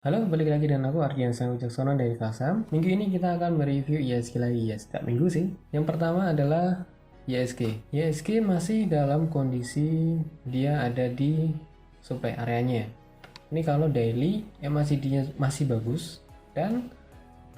Halo, balik lagi dengan aku Ardian Sang Wijaksono dari Kasam. Minggu ini kita akan mereview ISG lagi ya, setiap minggu sih. Yang pertama adalah ISG. ISG masih dalam kondisi dia ada di supply areanya. Ini kalau daily MACD-nya masih bagus dan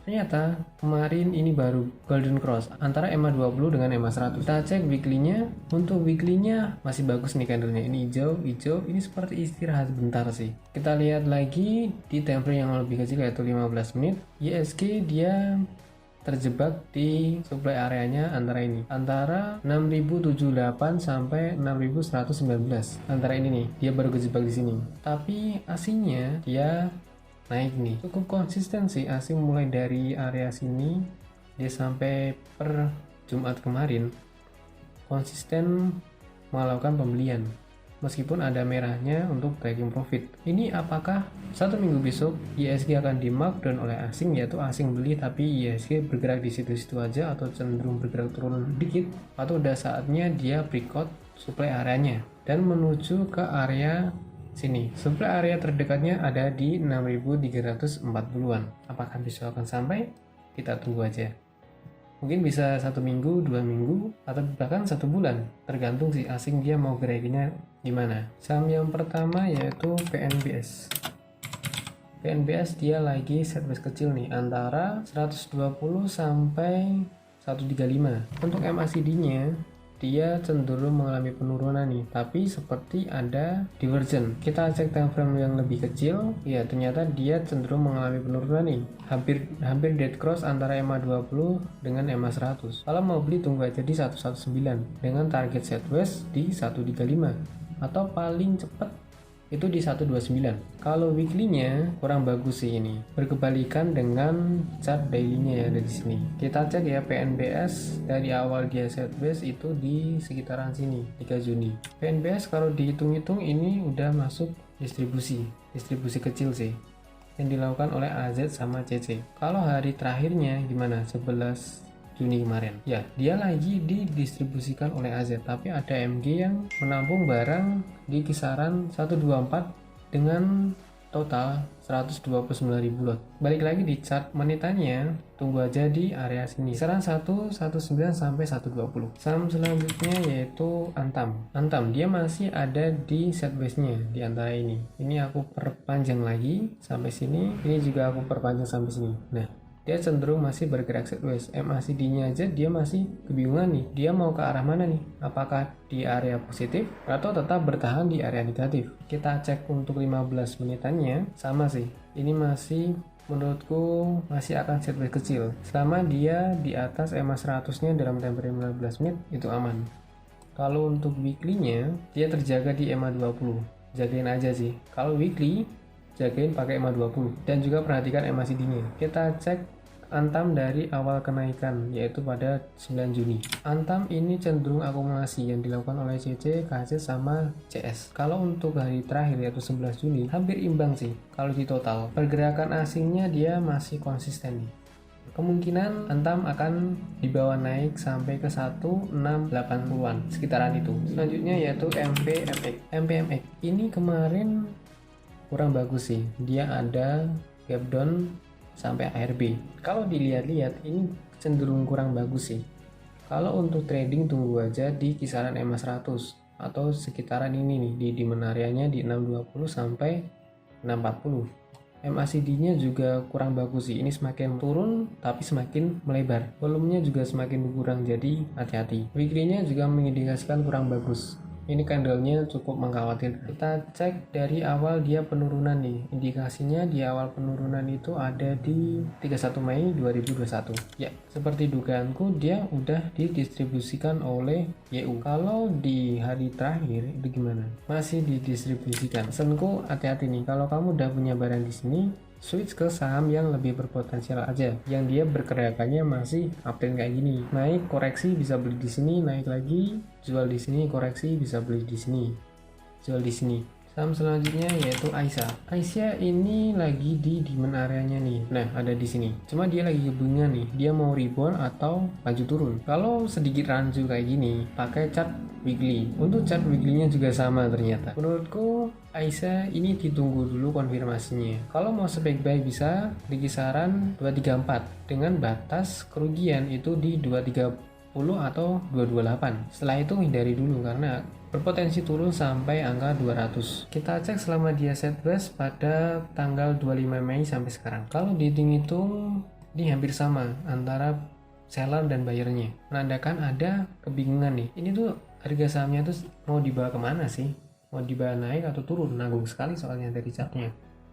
ternyata kemarin ini baru golden cross antara EMA20 dengan EMA100. Kita cek weekly-nya. Untuk weekly-nya masih bagus nih candlenya. Ini hijau. Ini seperti istirahat bentar sih. Kita lihat lagi di time frame yang lebih kecil yaitu 15 menit. ISG dia terjebak di supply areanya antara 6078 sampai 6119. Antara ini nih, dia baru kejebak di sini. Tapi aslinya dia naik nih, cukup konsisten sih asing mulai dari area sini dia sampai per Jumat kemarin konsisten melakukan pembelian meskipun ada merahnya untuk taking profit. Ini apakah satu minggu besok ISG akan di markdown oleh asing, yaitu asing beli tapi ISG bergerak di situ-situ aja atau cenderung bergerak turun dikit, atau udah saatnya dia breakout supply areanya dan menuju ke area sini. Supply area terdekatnya ada di 6340-an. Apakah besok akan sampai? Kita tunggu aja. Mungkin bisa 1 minggu, 2 minggu, atau bahkan 1 bulan. Tergantung si asing dia mau gerakinnya gimana. Saham yang pertama yaitu PNBS. PNBS dia lagi sideways kecil nih antara 120 sampai 135. Untuk MACD-nya dia cenderung mengalami penurunan nih, tapi seperti ada divergen. Kita cek time frame yang lebih kecil, ya ternyata dia cenderung mengalami penurunan nih, hampir dead cross antara EMA20 dengan EMA100. Kalau mau beli tunggu aja di 119 dengan target sideways di 135 atau paling cepat itu di 129. Kalau weekly-nya kurang bagus sih ini. Berkebalikan dengan chart daily-nya ya ada di sini. Kita cek ya PNBS dari awal dia sideways itu di sekitaran sini 3 Juni. PNBS kalau dihitung-hitung ini udah masuk distribusi kecil sih yang dilakukan oleh AZ sama CC. Kalau hari terakhirnya gimana? 11 Juni kemarin. Ya, dia lagi didistribusikan oleh AZ, tapi ada MG yang menampung barang di kisaran 124 dengan total 129.000 lot. Balik lagi di chart menitannya, tunggu aja di area sini. Kisaran 119 sampai 120. Saham selanjutnya yaitu Antam. Antam dia masih ada di sideways-nya di antara ini. Ini aku perpanjang lagi sampai sini. Ini juga aku perpanjang sampai sini. Nah, dia cenderung masih bergerak sideways. MACD-nya aja dia masih kebingungan nih. Dia mau ke arah mana nih? Apakah di area positif atau tetap bertahan di area negatif? Kita cek untuk 15 menitannya sama sih. Ini masih menurutku masih akan sideways kecil. Selama dia di atas EMA100-nya dalam time frame 15 menit itu aman. Kalau untuk weekly-nya dia terjaga di EMA20. Jagain aja sih. Kalau weekly jagain pakai EMA20 dan juga perhatikan MACD-nya. Kita cek Antam dari awal kenaikan yaitu pada 9 Juni. Antam ini cenderung akumulasi yang dilakukan oleh CC, KC sama CS. Kalau untuk hari terakhir yaitu 11 Juni hampir imbang sih. Kalau di total pergerakan asingnya dia masih konsisten nih. Kemungkinan Antam akan dibawa naik sampai ke 1680-an sekitaran itu. Selanjutnya yaitu MPMX. MPMX ini kemarin kurang bagus sih, dia ada gap down sampai ARB. Kalau dilihat-lihat ini cenderung kurang bagus sih. Kalau untuk trading tunggu aja di kisaran EMA100 atau sekitaran ini nih di demand area-nya di 620 sampai 640. MACD-nya juga kurang bagus sih. Ini semakin turun tapi semakin melebar. Volumenya juga semakin berkurang, jadi hati-hati. Weekly-nya juga mengindikasikan kurang bagus. Ini candlenya cukup mengkhawatirkan. Kita cek dari awal dia penurunan nih. Indikasinya di awal penurunan itu ada di 31 Mei 2021. Ya, seperti dugaanku dia udah didistribusikan oleh YU. Kalau di hari terakhir itu gimana? Masih didistribusikan. Pesanku hati-hati nih. Kalau kamu udah punya barang di sini, switch ke saham yang lebih berpotensial aja, yang dia bergerakannya masih uptrend kayak gini. Naik koreksi bisa beli di sini, naik lagi jual di sini, koreksi bisa beli di sini, jual di sini. Saham selanjutnya yaitu Aisyah. Aisyah ini lagi di demand areanya nih. Nah, ada di sini. Cuma dia lagi kebingungan nih. Dia mau rebound atau maju turun. Kalau sedikit rancu kayak gini, pakai chart weekly. Untuk chart weekly-nya juga sama ternyata. Menurutku Aisyah ini ditunggu dulu konfirmasinya. Kalau mau spek buy bisa di kisaran 234 dengan batas kerugian itu di 230 atau 228. Setelah itu hindari dulu karena berpotensi turun sampai angka 200. Kita cek selama dia setways pada tanggal 25 Mei sampai sekarang. Kalau dihitung-hitung ini hampir sama antara seller dan buyernya, menandakan ada kebingungan nih. Ini tuh harga sahamnya tuh mau dibawa kemana sih? Mau dibawa naik atau turun? Nanggung sekali soalnya dari chartnya.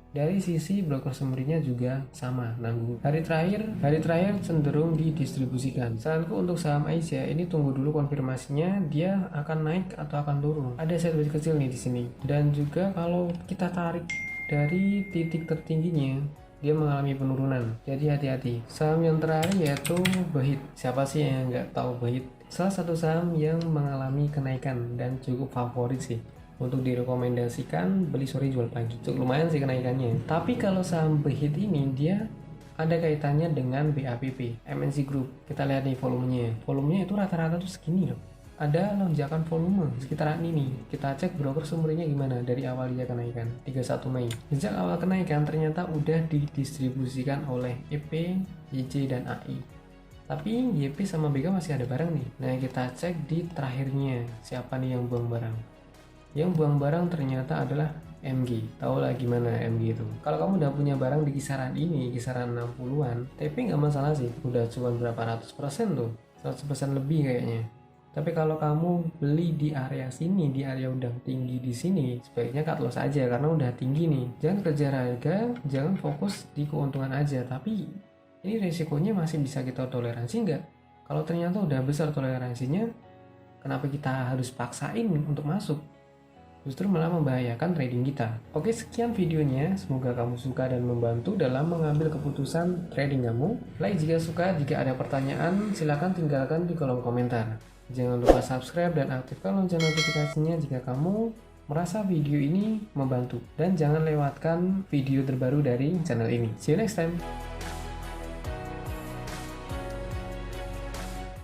Dari sisi broker summary-nya juga sama, nanggung. Hari terakhir cenderung didistribusikan. Saranku untuk saham Aisyah ini tunggu dulu konfirmasinya dia akan naik atau akan turun. Ada sideways kecil nih di sini. Dan juga kalau kita tarik dari titik tertingginya, dia mengalami penurunan. Jadi hati-hati. Saham yang terakhir yaitu Bahit. Siapa sih yang nggak tahu Bahit? Salah satu saham yang mengalami kenaikan dan cukup favorit sih. Untuk direkomendasikan beli sore jual pagi, cukup lumayan sih kenaikannya. Tapi kalau saham Bahit ini dia ada kaitannya dengan BAPP, MNC Group. Kita lihat nih volumenya itu rata-rata tuh segini loh. Ada lonjakan volume sekitaran ini. Kita cek broker sumbernya gimana dari awal dia kenaikan 31 Mei. Sejak awal kenaikan ternyata udah didistribusikan oleh EP, YC dan AI. Tapi YP sama BK masih ada barang nih. Nah kita cek di terakhirnya siapa nih yang buang barang. Yang buang barang ternyata adalah MG. Tahu lah gimana MG itu. Kalau kamu udah punya barang di kisaran ini, kisaran 60-an, tapi nggak masalah sih. Udah cuma berapa ratus persen tuh, 100% lebih kayaknya. Tapi kalau kamu beli di area sini, di area udah tinggi di sini, sebaiknya cut loss aja karena udah tinggi nih. Jangan kejar harga, jangan fokus di keuntungan aja. Tapi ini resikonya masih bisa kita toleransi nggak? Kalau ternyata udah besar toleransinya, kenapa kita harus paksain untuk masuk? Justru malah membahayakan trading kita. Oke, sekian videonya. Semoga kamu suka dan membantu dalam mengambil keputusan trading kamu. Like jika suka, jika ada pertanyaan, silahkan tinggalkan di kolom komentar. Jangan lupa subscribe dan aktifkan lonceng notifikasinya jika kamu merasa video ini membantu. Dan jangan lewatkan video terbaru dari channel ini. See you next time.